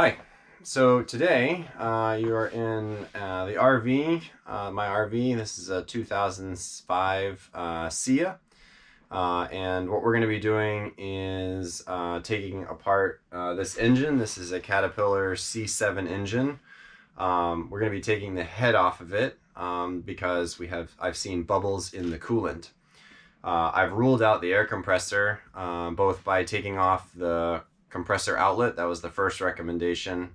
Hi. So today you are in the RV, my RV. This is a 2005 Sia. And what we're going to be doing is taking apart this engine. This is a Caterpillar C7 engine. We're going to be taking the head off of it because I've seen bubbles in the coolant. I've ruled out the air compressor both by taking off the compressor outlet. That was the first recommendation,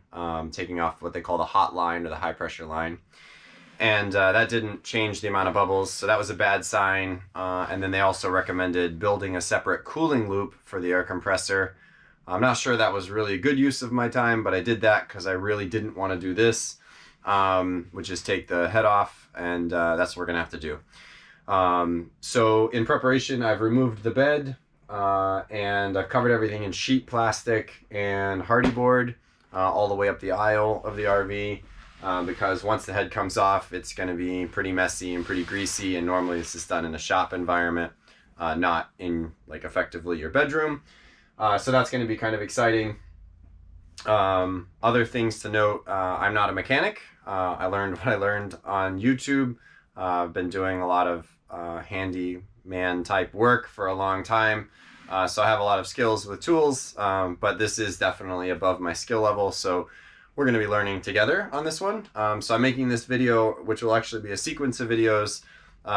taking off what they call the hot line or the high pressure line. And that didn't change the amount of bubbles, so that was a bad sign. And then they also recommended building a separate cooling loop for the air compressor. I'm not sure that was really a good use of my time, but I did that because I really didn't want to do this, which is take the head off, and that's what we're going to have to do. So in preparation, I've removed the bed and I've covered everything in sheet plastic and hardy board all the way up the aisle of the RV because once the head comes off, it's going to be pretty messy and pretty greasy, and normally this is done in a shop environment, not in like effectively your bedroom. So that's going to be kind of exciting. Other things to note, I'm not a mechanic. I learned what I learned on YouTube. I've been doing a lot of handyman type work for a long time. So I have a lot of skills with tools, but this is definitely above my skill level. So we're going to be learning together on this one. So I'm making this video, which will actually be a sequence of videos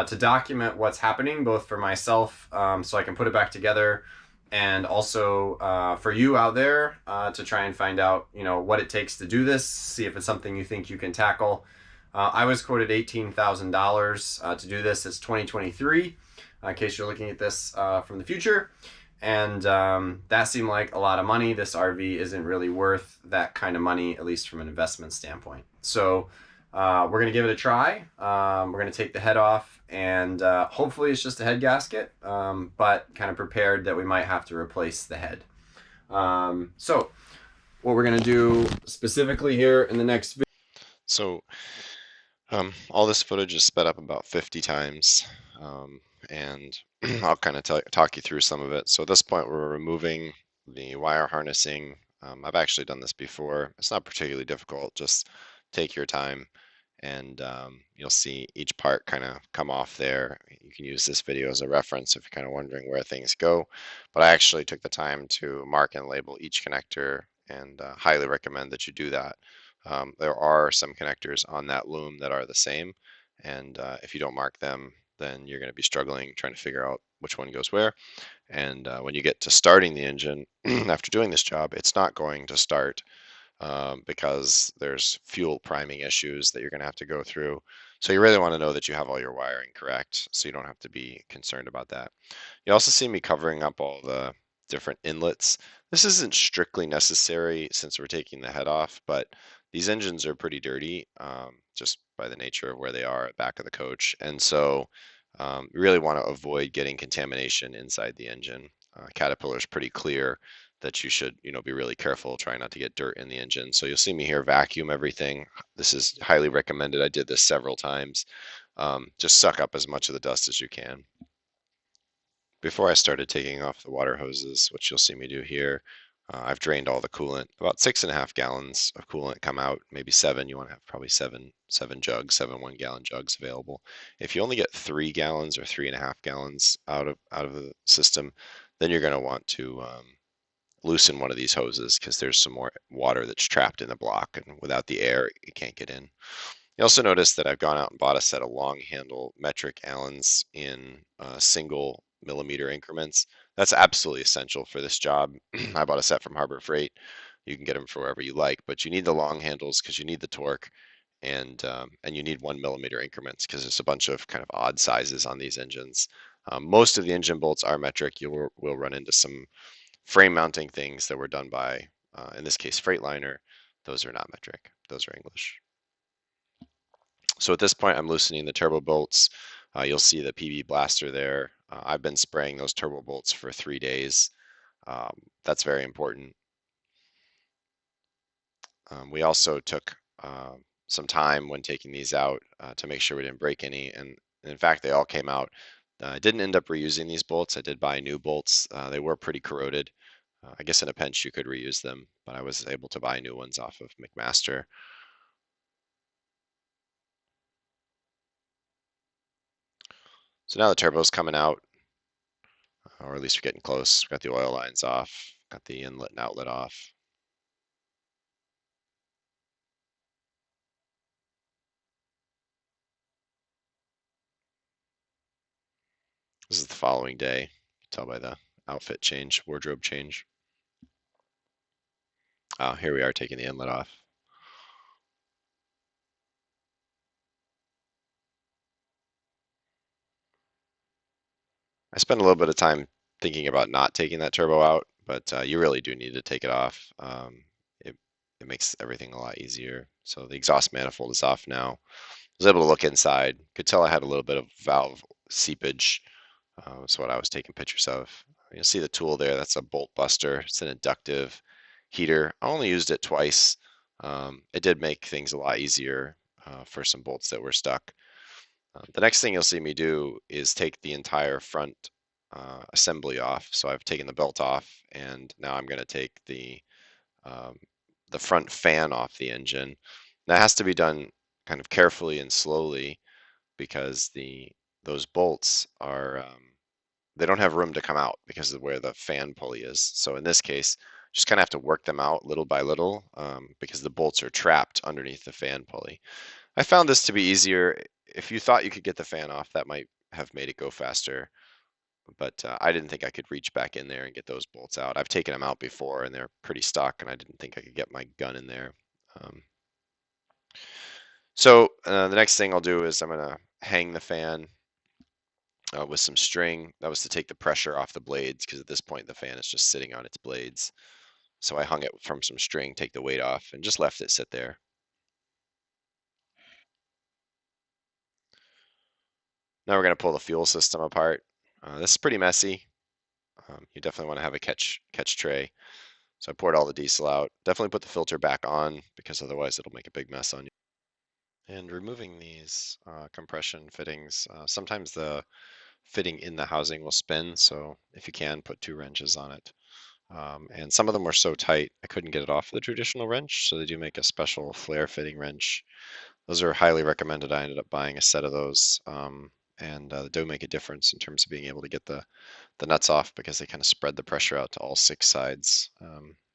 to document what's happening, both for myself, so I can put it back together, and also for you out there to try and find out, what it takes to do this, see if it's something you think you can tackle. I was quoted $18,000 to do this. It's 2023, in case you're looking at this from the future. And that seemed like a lot of money. This RV isn't really worth that kind of money, at least from an investment standpoint. So we're going to give it a try. We're going to take the head off, and hopefully it's just a head gasket, but kind of prepared that we might have to replace the head. So what we're going to do specifically here in the next video. So all this footage is sped up about 50 times, and I'll kind of talk you through some of it. So at this point, we're removing the wire harnessing. I've actually done this before. It's not particularly difficult. Just take your time, and you'll see each part kind of come off there. You can use this video as a reference if you're kind of wondering where things go. But I actually took the time to mark and label each connector, and highly recommend that you do that. There are some connectors on that loom that are the same, and if you don't mark them, then you're going to be struggling trying to figure out which one goes where. And when you get to starting the engine after doing this job, it's not going to start because there's fuel priming issues that you're going to have to go through. So you really want to know that you have all your wiring correct, so you don't have to be concerned about that. You also see me covering up all the different inlets. This isn't strictly necessary since we're taking the head off, but these engines are pretty dirty just by the nature of where they are at the back of the coach. And so you really want to avoid getting contamination inside the engine. Caterpillar is pretty clear that you should, be really careful, try not to get dirt in the engine. So you'll see me here vacuum everything. This is highly recommended. I did this several times. Just suck up as much of the dust as you can. Before I started taking off the water hoses, which you'll see me do here, I've drained all the coolant. About 6.5 gallons of coolant come out, maybe 7. You want to have probably seven jugs, 7 1-gallon jugs available. If you only get 3 gallons or 3.5 gallons out of the system, then you're going to want to loosen one of these hoses because there's some more water that's trapped in the block, and without the air, it can't get in. You also notice that I've gone out and bought a set of long handle metric Allens in single millimeter increments. That's absolutely essential for this job. I bought a set from Harbor Freight. You can get them for wherever you like, but you need the long handles because you need the torque, and you need 1 millimeter increments because there's a bunch of kind of odd sizes on these engines. Most of the engine bolts are metric. You will run into some frame mounting things that were done by, in this case, Freightliner. Those are not metric. Those are English. So at this point, I'm loosening the turbo bolts. You'll see the PB blaster there. I've been spraying those turbo bolts for 3 days. That's very important. We also took some time when taking these out to make sure we didn't break any, and in fact, they all came out. I didn't end up reusing these bolts. I did buy new bolts. They were pretty corroded. I guess in a pinch you could reuse them, but I was able to buy new ones off of McMaster. So now the turbo's coming out, or at least we're getting close. Got the oil lines off, got the inlet and outlet off. This is the following day. You can tell by the outfit change, wardrobe change. Here we are taking the inlet off. I spent a little bit of time thinking about not taking that turbo out, but you really do need to take it off. It, it makes everything a lot easier. So the exhaust manifold is off now. I was able to look inside. Could tell I had a little bit of valve seepage. That's what I was taking pictures of. You'll see the tool there. That's a bolt buster. It's an inductive heater. I only used it twice. It did make things a lot easier for some bolts that were stuck. The next thing you'll see me do is take the entire front assembly off. So I've taken the belt off, and now I'm going to take um, the front fan off the engine. That has to be done kind of carefully and slowly because those bolts are they don't have room to come out because of where the fan pulley is. So in this case, just kind of have to work them out little by little because the bolts are trapped underneath the fan pulley. I found this to be easier. If you thought you could get the fan off, that might have made it go faster. But I didn't think I could reach back in there and get those bolts out. I've taken them out before and they're pretty stuck, and I didn't think I could get my gun in there. Um, so the next thing I'll do is I'm going to hang the fan with some string. That was to take the pressure off the blades because at this point the fan is just sitting on its blades. So I hung it from some string, take the weight off, and just left it sit there. Now we're going to pull the fuel system apart. This is pretty messy. You definitely want to have a catch tray. So I poured all the diesel out. Definitely put the filter back on because otherwise it'll make a big mess on you. And removing these compression fittings, sometimes the fitting in the housing will spin. So if you can, put 2 wrenches on it. And some of them were so tight, I couldn't get it off the traditional wrench. So they do make a special flare fitting wrench. Those are highly recommended. I ended up buying a set of those. And they do make a difference in terms of being able to get the nuts off because they kind of spread the pressure out to all 6 sides.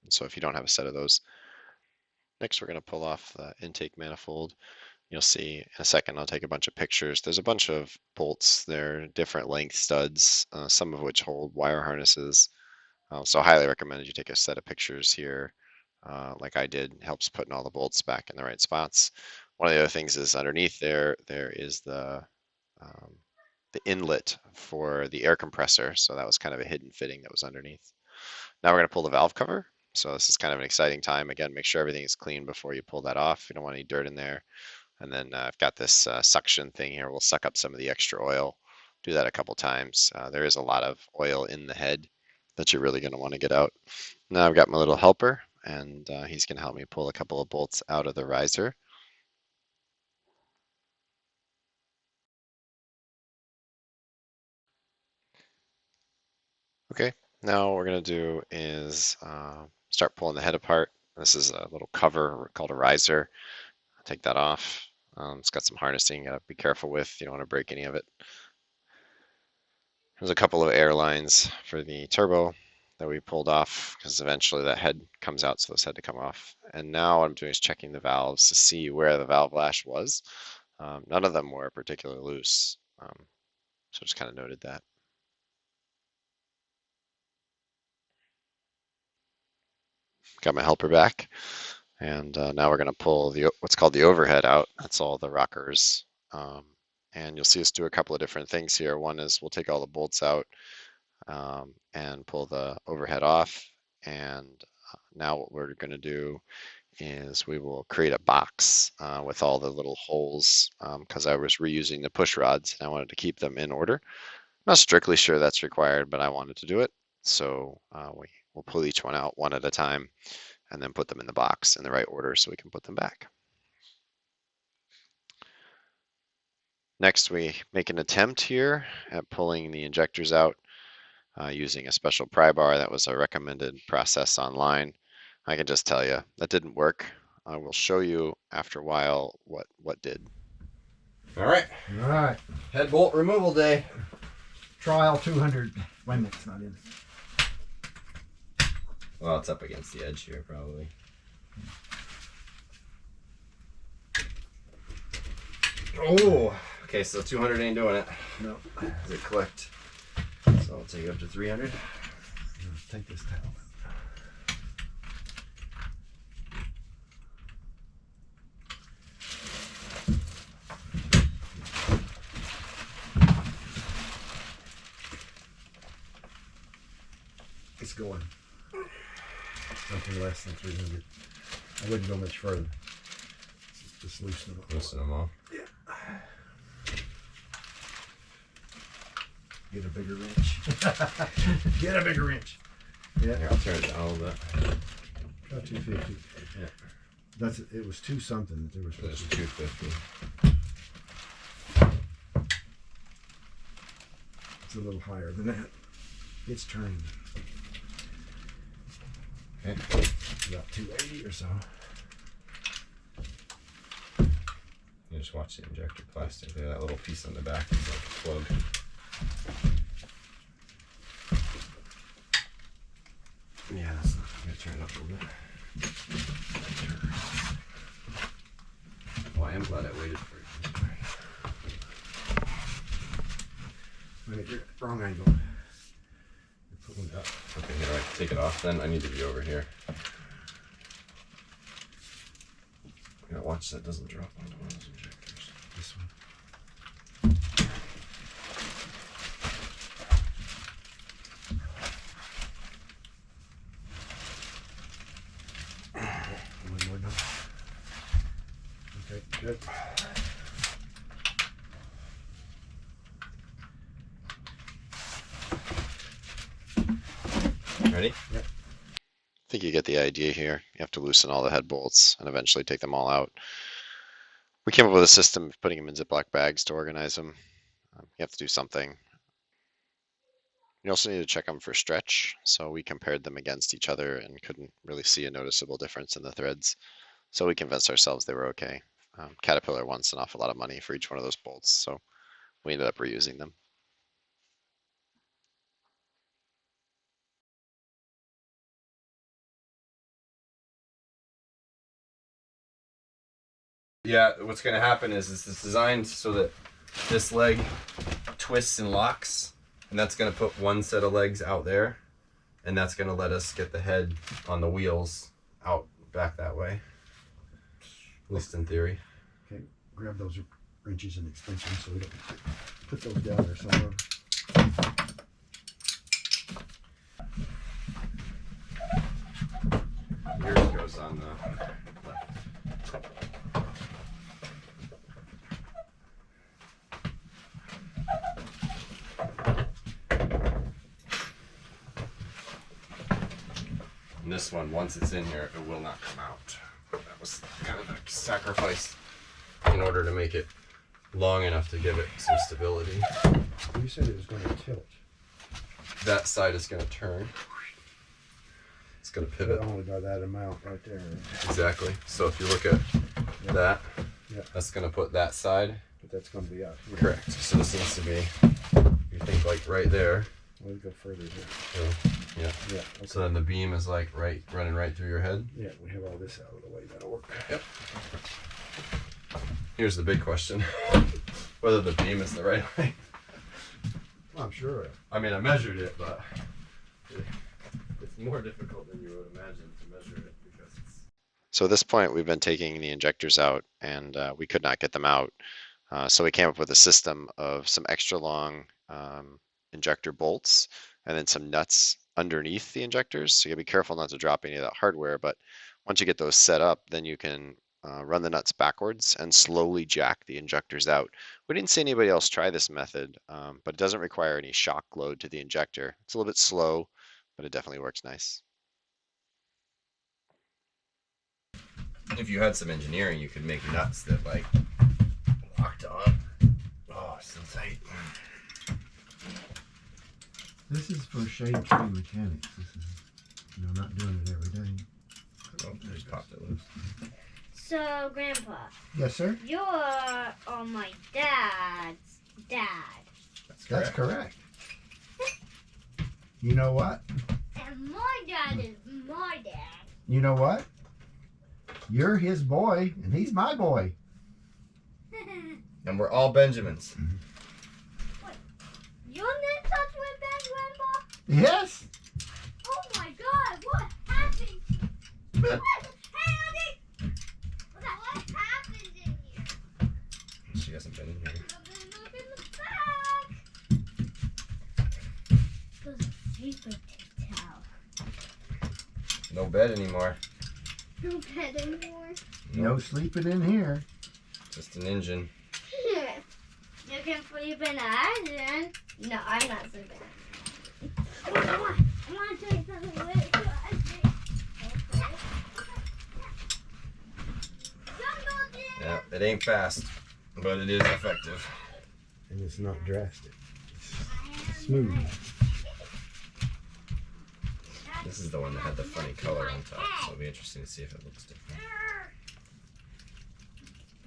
So if you don't have a set of those. Next, we're going to pull off the intake manifold. You'll see in a second, I'll take a bunch of pictures. There's a bunch of bolts. They're different length studs, some of which hold wire harnesses. So I highly recommend you take a set of pictures here, like I did. It helps putting all the bolts back in the right spots. One of the other things is underneath there is the inlet for the air compressor. So that was kind of a hidden fitting that was underneath. Now we're going to pull the valve cover. So this is kind of an exciting time. Again, make sure everything is clean before you pull that off. You don't want any dirt in there. And then I've got this suction thing here. We'll suck up some of the extra oil. Do that a couple times. There is a lot of oil in the head that you're really going to want to get out. Now I've got my little helper, and he's going to help me pull a couple of bolts out of the riser. Okay, now what we're going to do is start pulling the head apart. This is a little cover called a riser. Take that off. It's got some harnessing you gotta be careful with. You don't want to break any of it. There's a couple of air lines for the turbo that we pulled off because eventually that head comes out, so this had to come off. And now what I'm doing is checking the valves to see where the valve lash was. None of them were particularly loose, so just kind of noted that. Got my helper back, and now we're going to pull what's called the overhead out. That's all the rockers. And you'll see us do a couple of different things here. One is we'll take all the bolts out and pull the overhead off. And now what we're going to do is we will create a box with all the little holes because I was reusing the push rods and I wanted to keep them in order. I'm not strictly sure that's required, but I wanted to do it. So we'll pull each one out one at a time and then put them in the box in the right order so we can put them back. Next, we make an attempt here at pulling the injectors out. using a special pry bar that was a recommended process online. I can just tell you that didn't work. I will show you after a while what did. All right. All right. Head bolt removal day. Trial 200. Wait a minute, it's not in. Well, it's up against the edge here, probably. Oh, okay, so 200 ain't doing it. No. It clicked. So I'll take it up to 300. Take this towel. It's going. Something less than 300. I wouldn't go much further. Just loosen them up. Loosen them off. Yeah. Get a bigger wrench. Get a bigger wrench. Yeah. Here, I'll turn it down a little bit. Try 250. Yeah. That's it. Was 2 something that they were supposed to. 250. It's a little higher than that. It's turning. Okay. About 280 or so. You just watch the injector plastic there. That little piece on the back is like a plug. Yeah, that's not, I'm gonna turn it up a little bit. Well, I am glad I waited for you. Wait, you're wrong angle. You're pulling it up. Okay, here, I take it off then. I need to be over here. You gotta watch that doesn't drop onto one of those injectors. This one. One more now. Okay, good. Ready? Yep. I think you get the idea here. You have to loosen all the head bolts and eventually take them all out. We came up with a system of putting them in Ziploc bags to organize them. You have to do something. You also need to check them for stretch. So we compared them against each other and couldn't really see a noticeable difference in the threads. So we convinced ourselves they were okay. Caterpillar wants an awful lot of money for each one of those bolts, so we ended up reusing them. Yeah, what's going to happen is it's designed so that this leg twists and locks, and that's going to put one set of legs out there, and that's going to let us get the head on the wheels out back that way, at least in theory. Okay, grab those wrenches and extensions so we don't put those down there somewhere. Yours goes on the left. And this one, once it's in here, it will not come out. That was kind of a sacrifice in order to make it long enough to give it some stability. You said it was going to tilt. That side is going to turn. It's going to pivot. But only by that amount right there. Exactly. So if you look at that, Yeah. that's going to put that side. But that's going to be out here. Correct. So this needs to be, you think like right there. We'll go further here. So, yeah. Yeah. Okay. So then the beam is like running right through your head. Yeah, we have all this out of the way. That'll work. Yep. Here's the big question. Whether the beam is the right height. Well, I'm sure. I mean, I measured it, but it's more difficult than you would imagine to measure it because it's... So at this point, we've been taking the injectors out, and we could not get them out. So we came up with a system of some extra long injector bolts and then some nuts underneath the injectors. So you gotta be careful not to drop any of that hardware, but once you get those set up, then you can run the nuts backwards and slowly jack the injectors out. We didn't see anybody else try this method, but it doesn't require any shock load to the injector. It's a little bit slow, but it definitely works nice. If you had some engineering, you could make nuts that like locked on. Oh, it's so tight. This is for shade tree mechanics. This is, not doing it every day. Oh, just popped it loose. So, Grandpa. Yes, sir. You're my dad's dad. That's correct. You know what? And my dad is my dad. You know what? You're his boy, and he's my boy. And we're all Benjamins. Your name starts with Ben, Grandpa? Yes. Oh my God! What happened? Hey, Andy! What happened in here? She hasn't been in here. Look in the back. There's a secret to tell. No bed anymore. No bed anymore. No sleeping in here. Just an engine. You can sleep in the engine. No, I'm not sleeping. I want to take something with you. Yeah, it ain't fast, but it is effective. And it's not drastic. It's smooth. This is the one that had the funny color on top, so it'll be interesting to see if it looks different.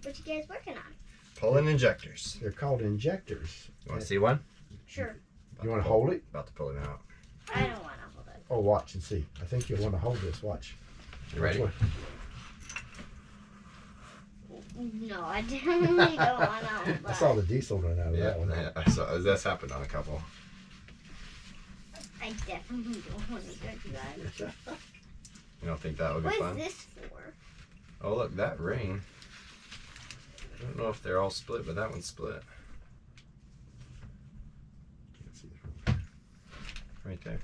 What you guys working on? Pulling injectors. They're called injectors. You want to see one? Sure. You want to hold it? About to pull him out. I don't want to hold it. Oh, watch and see. I think you'll want to hold this. Watch. You ready? Watch. No, I definitely don't want to hold I that. saw the diesel run out of that one. Yeah, I saw. That's happened on a couple. I definitely don't want to do that. You don't think that would be What fun? is this for? Oh, look, that ring. I don't know if they're all split, but that one's split. Can't see the front. Right there.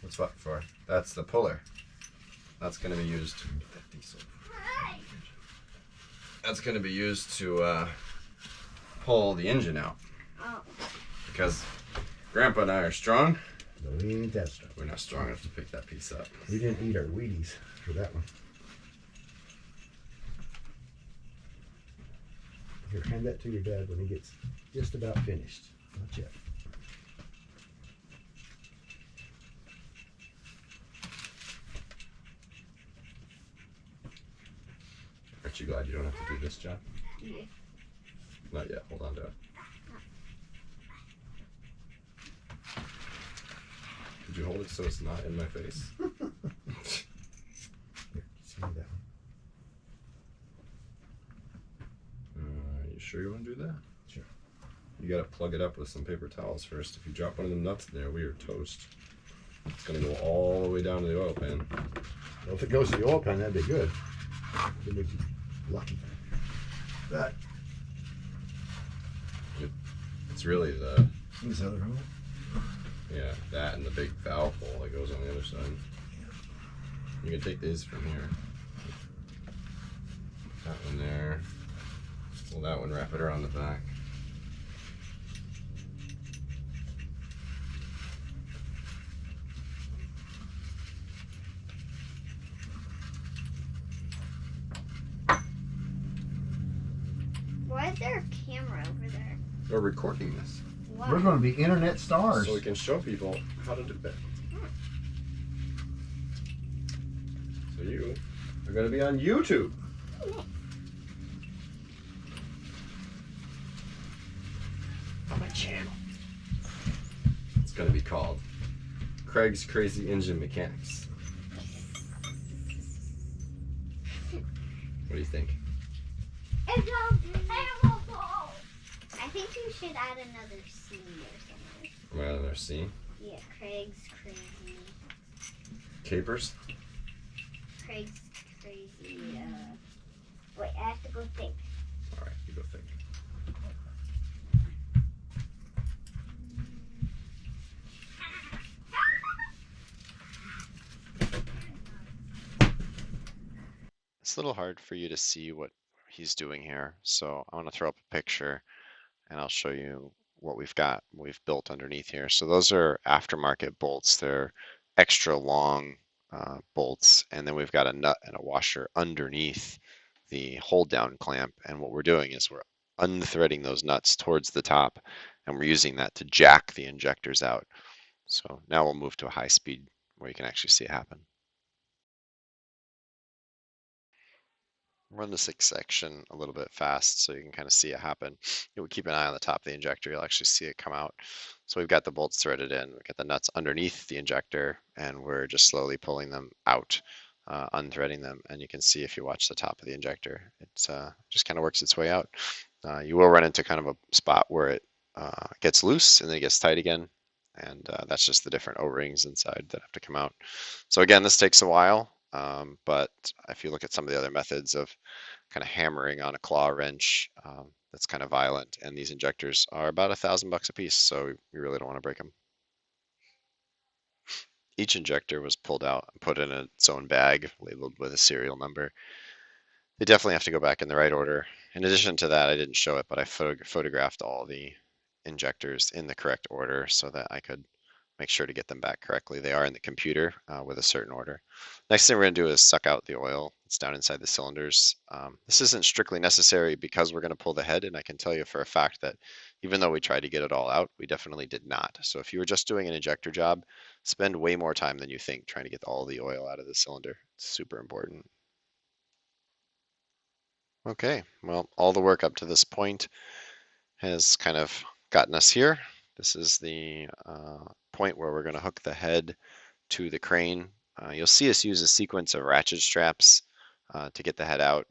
What's that for? That's the puller. That's going to be used. Get that diesel. That's going to be used to pull the engine out. Oh. Because Grandpa and I are strong. No, we ain't that strong. We're not strong enough to pick that piece up. We didn't eat our Wheaties for that one. Here, hand that to your dad when he gets just about finished. Not yet. Aren't you glad you don't have to do this, John? Yeah. Not yet. Hold on to it. Could you hold it so it's not in my face? Here, see that one. You sure you want to do that? Sure. You gotta plug it up with some paper towels first. If you drop one of them nuts in there, we are toast. It's gonna go all the way down to the oil pan. Well, if it goes to the oil pan, that'd be good. Then we'd be lucky. But It's really the, this other hole. yeah, that and the big valve hole that goes on the other side. You can take these from here. That one there. Well, that one, wrap it around the back. Why is there a camera over there? We're recording this, Why? We're going to be internet stars. so we can show people how to do that. So you are going to be on YouTube. On my channel. It's going to be called Craig's Crazy Engine Mechanics. What do you think? It's all terrible. I think you should add another scene or something. Am I on their scene? Yeah, Craig's crazy. Capers? Craig's crazy. Wait, I have to go think. Alright, you go think. It's a little hard for you to see what he's doing here, so I want to throw up a picture and I'll show you what we've built underneath here. So those are aftermarket bolts. They're extra long bolts, and then we've got a nut and a washer underneath the hold down clamp, and what we're doing is we're unthreading those nuts towards the top, and we're using that to jack the injectors out. So now we'll move to a high speed where you can actually see it happen. Run this section a little bit fast so you can kind of see it happen. You'll keep an eye on the top of the injector, you'll actually see it come out. So we've got the bolts threaded in, we've got the nuts underneath the injector, and we're just slowly pulling them out, unthreading them. And you can see if you watch the top of the injector, it just kind of works its way out. You will run into kind of a spot where it gets loose and then it gets tight again. And that's just the different O-rings inside that have to come out. So again, this takes a while. But if you look at some of the other methods of kind of hammering on a claw wrench, that's kind of violent, and these injectors are about $1,000 a piece, so we really don't want to break them. Each injector was pulled out and put in its own bag, labeled with a serial number. They definitely have to go back in the right order. In addition to that, I didn't show it, but I photographed all the injectors in the correct order so that I could make sure to get them back correctly. They are in the computer with a certain order. Next thing we're going to do is suck out the oil. It's down inside the cylinders. This isn't strictly necessary because we're going to pull the head, and I can tell you for a fact that even though we tried to get it all out, we definitely did not. So if you were just doing an injector job, spend way more time than you think trying to get all the oil out of the cylinder. It's super important. Okay, well, all the work up to this point has kind of gotten us here. This is the point where we're going to hook the head to the crane. You'll see us use a sequence of ratchet straps to get the head out.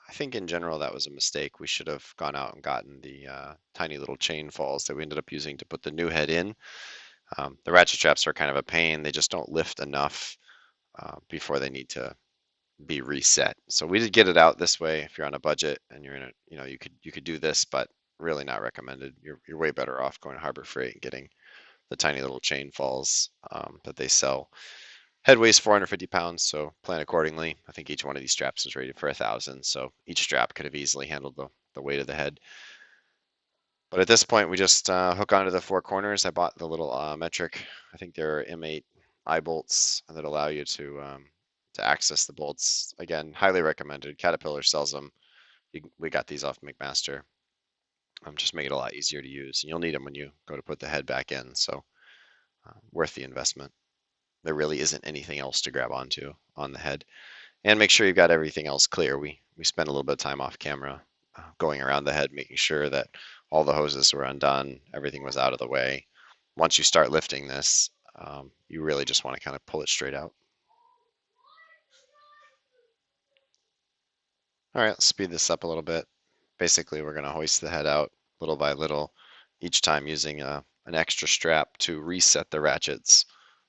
I think in general that was a mistake. We should have gone out and gotten the tiny little chain falls that we ended up using to put the new head in. The ratchet straps are kind of a pain. They just don't lift enough before they need to be reset. So we did get it out this way. If you're on a budget and you're in a, you could do this, but really not recommended. You're way better off going to Harbor Freight and getting the tiny little chain falls that they sell. Head weighs 450 pounds, so plan accordingly. I think each one of these straps is rated for 1,000, so each strap could have easily handled the weight of the head. But at this point, we just hook onto the four corners. I bought the little metric. I think they're M8 eye bolts that allow you to access the bolts. Again, highly recommended. Caterpillar sells them. We got these off McMaster. Just make it a lot easier to use. And you'll need them when you go to put the head back in, so worth the investment. There really isn't anything else to grab onto on the head. And make sure you've got everything else clear. We spent a little bit of time off camera going around the head, making sure that all the hoses were undone, everything was out of the way. Once you start lifting this, you really just want to kind of pull it straight out. All right, let's speed this up a little bit. Basically, we're going to hoist the head out little by little, each time using an extra strap to reset the ratchets.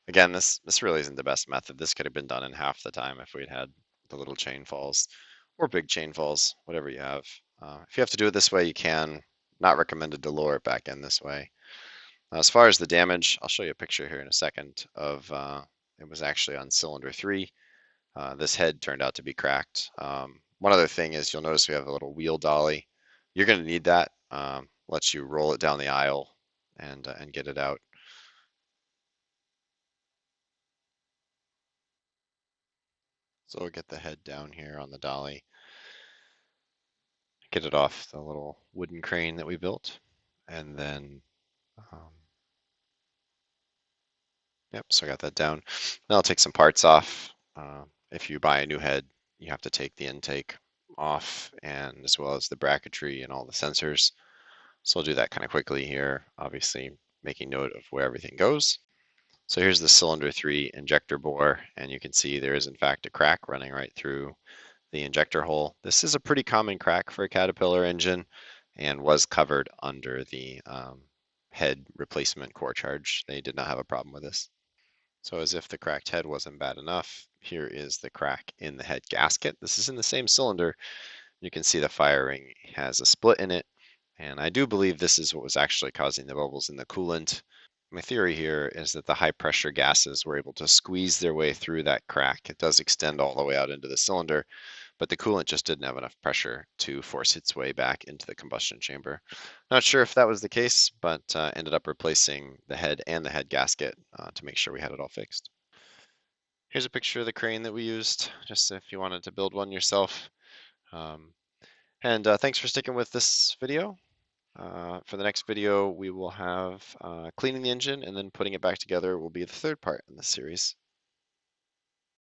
Again, this really isn't the best method. This could have been done in half the time if we'd had the little chain falls or big chain falls, whatever you have. If you have to do it this way, you can. Not recommended to lower it back in this way. As far as the damage, I'll show you a picture here in a second of it was actually on cylinder 3. This head turned out to be cracked. One other thing is you'll notice we have a little wheel dolly. You're going to need that. Lets you roll it down the aisle and get it out. So we'll get the head down here on the dolly, get it off the little wooden crane that we built, and then, yep, so I got that down. Now I'll take some parts off. If you buy a new head, you have to take the intake off, and as well as the bracketry and all the sensors. So I'll do that kind of quickly here, obviously making note of where everything goes. So here's the cylinder 3 injector bore, and you can see there is in fact a crack running right through the injector hole. This is a pretty common crack for a Caterpillar engine and was covered under the head replacement core charge. They did not have a problem with this. So as if the cracked head wasn't bad enough, here is the crack in the head gasket. This is in the same cylinder. You can see the fire ring has a split in it, and I do believe this is what was actually causing the bubbles in the coolant. My theory here is that the high pressure gases were able to squeeze their way through that crack. It does extend all the way out into the cylinder, but the coolant just didn't have enough pressure to force its way back into the combustion chamber. Not sure if that was the case, but ended up replacing the head and the head gasket to make sure we had it all fixed. Here's a picture of the crane that we used, just if you wanted to build one yourself. And thanks for sticking with this video. For the next video, we will have cleaning the engine, and then putting it back together will be the third part in this series.